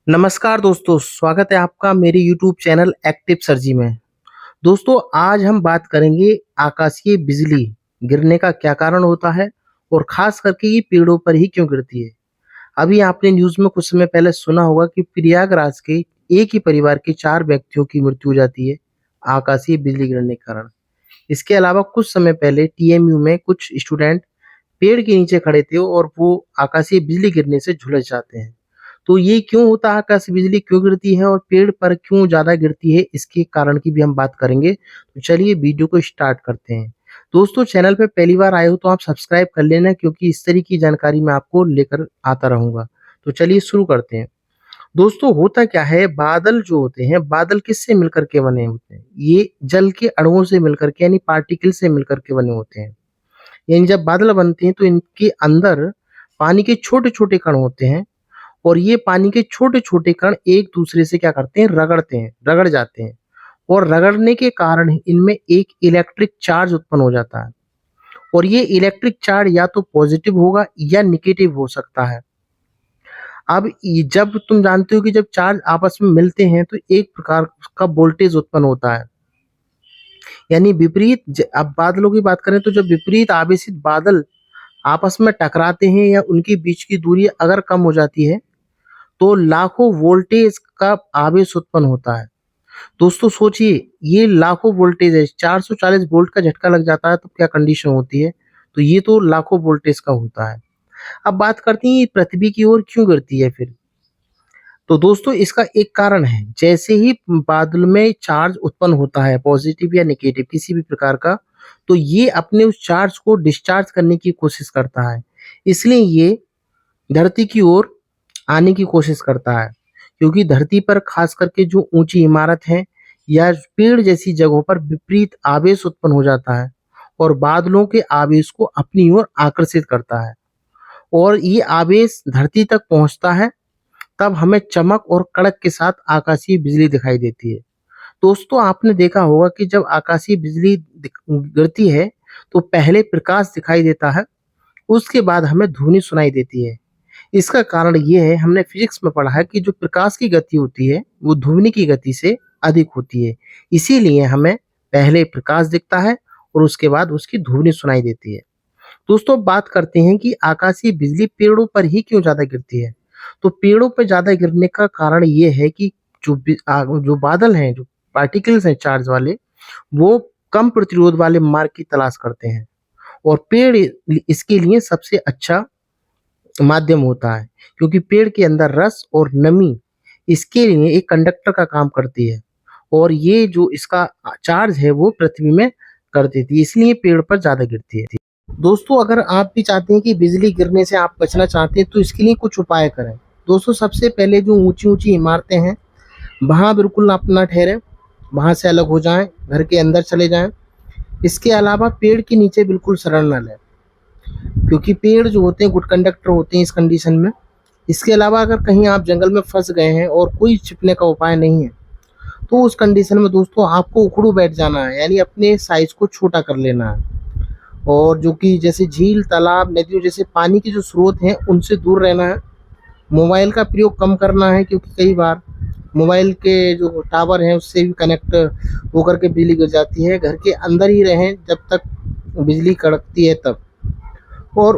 नमस्कार दोस्तों, स्वागत है आपका मेरे यूट्यूब चैनल एक्टिव सर्जी में। दोस्तों, आज हम बात करेंगे आकाशीय बिजली गिरने का क्या कारण होता है और ख़ास करके ये पेड़ों पर ही क्यों गिरती है। अभी आपने न्यूज़ में कुछ समय पहले सुना होगा कि प्रयागराज के एक ही परिवार के 4 व्यक्तियों की मृत्यु हो जाती है आकाशीय बिजली गिरने के कारण। इसके अलावा कुछ समय पहले टीएमयू में कुछ स्टूडेंट पेड़ के नीचे खड़े थे और वो आकाशीय बिजली गिरने से झुलस जाते हैं। तो ये क्यों होता है, आकाशीय बिजली क्यों गिरती है और पेड़ पर क्यों ज़्यादा गिरती है, इसके कारण की भी हम बात करेंगे। तो चलिए वीडियो को स्टार्ट करते हैं। दोस्तों, चैनल पे पहली बार आए हो तो आप सब्सक्राइब कर लेना, क्योंकि इस तरह की जानकारी मैं आपको लेकर आता रहूँगा। तो चलिए शुरू करते हैं। दोस्तों, होता क्या है, बादल जो होते हैं, बादल किससे मिलकर के बने होते हैं? ये जल के अणुओं से मिलकर के, यानी पार्टिकल से मिलकर के बने होते हैं। यानी जब बादल बनते हैं तो इनके अंदर पानी के छोटे-छोटे कण होते हैं और ये पानी के छोटे-छोटे कण एक-दूसरे से क्या करते हैं, रगड़ते हैं, रगड़ जाते हैं और रगड़ने के कारण इनमें एक इलेक्ट्रिक चार्ज उत्पन्न हो जाता है और ये इलेक्ट्रिक चार्ज या तो पॉजिटिव होगा या नेगेटिव हो सकता है। अब जब तुम जानते हो कि जब चार्ज आपस में मिलते हैं तो एक प्रकार का वोल्टेज उत्पन्न होता है। यानी विपरीत अब बादलों की बात करें तो जब विपरीत आवेशित बादल आपस में टकराते हैं या उनके बीच की दूरी अगर कम हो जाती है तो लाखों वोल्टेज का आवेश उत्पन्न होता है। दोस्तों सोचिए, ये लाखों वोल्टेज है, 440 वोल्ट का झटका लग जाता है तो क्या कंडीशन होती है। तो ये तो लाखों वोल्टेज का होता है। अब बात करते हैं ये पृथ्वी की ओर क्यों गिरती है फिर। तो दोस्तों, इसका एक कारण है, जैसे ही बादल में चार्ज उत्पन्न होता है पॉजिटिव या नेगेटिव किसी भी प्रकार का, तो ये अपने उस चार्ज को डिस्चार्ज करने की कोशिश करता है। इसलिए ये धरती की ओर आने की कोशिश करता है, क्योंकि धरती पर खास करके जो ऊंची इमारत है या पेड़ जैसी जगहों पर विपरीत आवेश उत्पन्न हो जाता है और बादलों के आवेश को अपनी ओर आकर्षित करता है और ये आवेश धरती तक पहुंचता है। तब हमें चमक और कड़क के साथ आकाशीय बिजली दिखाई देती है। दोस्तों, आपने देखा होगा कि जब आकाशीय बिजली गिरती है तो पहले प्रकाश दिखाई देता है, उसके बाद हमें ध्वनि सुनाई देती है। इसका कारण ये है, हमने फिजिक्स में पढ़ा है कि जो प्रकाश की गति होती है वो ध्वनि की गति से अधिक होती है। इसीलिए हमें पहले प्रकाश दिखता है और उसके बाद उसकी ध्वनि सुनाई देती है। दोस्तों, बात करते हैं कि आकाशीय बिजली पेड़ों पर ही क्यों ज़्यादा गिरती है। तो पेड़ों पर ज़्यादा गिरने का कारण ये है कि जो बादल हैं, जो पार्टिकल्स हैं चार्ज वाले, वो कम प्रतिरोध वाले मार्ग की तलाश करते हैं और पेड़ इसके लिए सबसे अच्छा माध्यम होता है, क्योंकि पेड़ के अंदर रस और नमी इसके लिए एक कंडक्टर का काम करती है और ये जो इसका चार्ज है वो पृथ्वी में कर देती है, इसलिए पेड़ पर ज़्यादा गिरती है। दोस्तों, अगर आप भी चाहते हैं कि बिजली गिरने से आप बचना चाहते हैं तो इसके लिए कुछ उपाय करें। दोस्तों, सबसे पहले जो ऊंची-ऊंची इमारतें हैं वहाँ बिल्कुल आप ना ठहरें, वहाँ से अलग हो जाएँ, घर के अंदर चले जाएँ। इसके अलावा पेड़ के नीचे बिल्कुल शरण ना लें, क्योंकि पेड़ जो होते हैं गुड कंडक्टर होते हैं इस कंडीशन में। इसके अलावा अगर कहीं आप जंगल में फँस गए हैं और कोई छिपने का उपाय नहीं है, तो उस कंडीशन में दोस्तों आपको उखड़ू बैठ जाना है, यानी अपने साइज़ को छोटा कर लेना है और जो कि जैसे झील, तालाब, नदियों जैसे पानी के जो स्रोत हैं उनसे दूर रहना है। मोबाइल का प्रयोग कम करना है, क्योंकि कई बार मोबाइल के जो टावर हैं उससे भी कनेक्ट होकर के बिजली गिर जाती है। घर के अंदर ही रहें जब तक बिजली कड़कती है तब। और